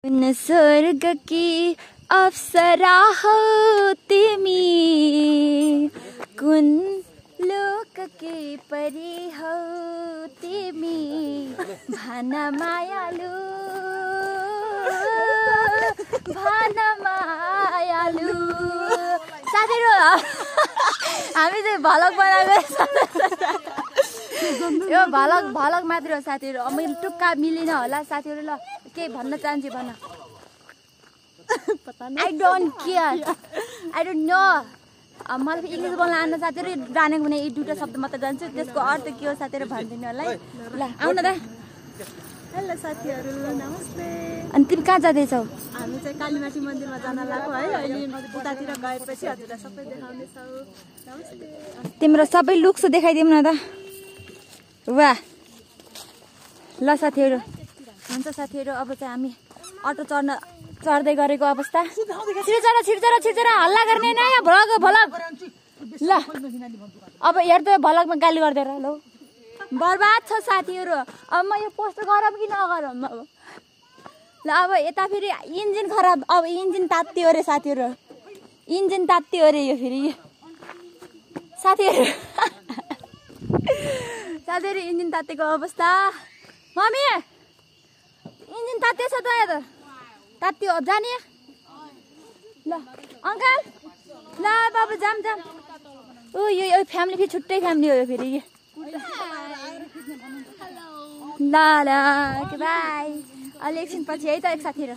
कुन स्वर्ग की अप्सरा हो तिमी, कुन लोक की परी हो तिमी, भन मायालु भन मायालु। साथीहरु हामी चाहिँ भलक बनाएको यो भलक मात्र हो साथीहरु। मैले टुक्का मिलिन होला साथीहरु। ल के भन्न चाहन्छु भन। I don't care. I don't know. मलाई इङ्ग्लिस बोल्न आउन साथीहरु जानेको भने यी दुईटा शब्द मात्र जान्छु। त्यसको अर्थ के हो साथीहरु भन्दिनु होला है। ल आउन त। हेलो साथीहरु नमस्ते। अनि तिमी कहाँ जाँदै छौ? हामी चाहिँ कालीमाटी मन्दिरमा जान लागेको है। अहिले उतातिर गएपछि हजुरलाई सबै देखाउने छौ। नमस्ते। तिम्रो सबै लुक्स देखाइदिउँ न त। वाह। ल साथीहरु हुन्छ साथीहरु अब चाहिँ हामी अटो चढ्दै गरेको अवस्था। छिर्चरा हल्ला गर्ने नयाँ भ्लग ल अब हेर्दै भ्लगमा गाली गर्दै ल। बर्बाद छ साथीहरु। अब म यो पोस्ट गरौँ कि नगरौँ अब। ल अब यता फेरि इन्जिन खराब। अब इन्जिन तात्तियो अरे साथीहरु। इन्जिन तात्तियो अरे यो फेरि साथीहरु। साथीहरु इन्जिन तातेको अवस्था। मम्मी इन्जिन तातेछ त यहाँ त। तात्तियो जाने ल अङ्कल। ल बाबु जाम ओ यो फ्यामिली फेरि छुट्टै फ्यामिली हो यो फेरि। ल ल बाई। अलि एकछिन पछि है त एक साथीहरु।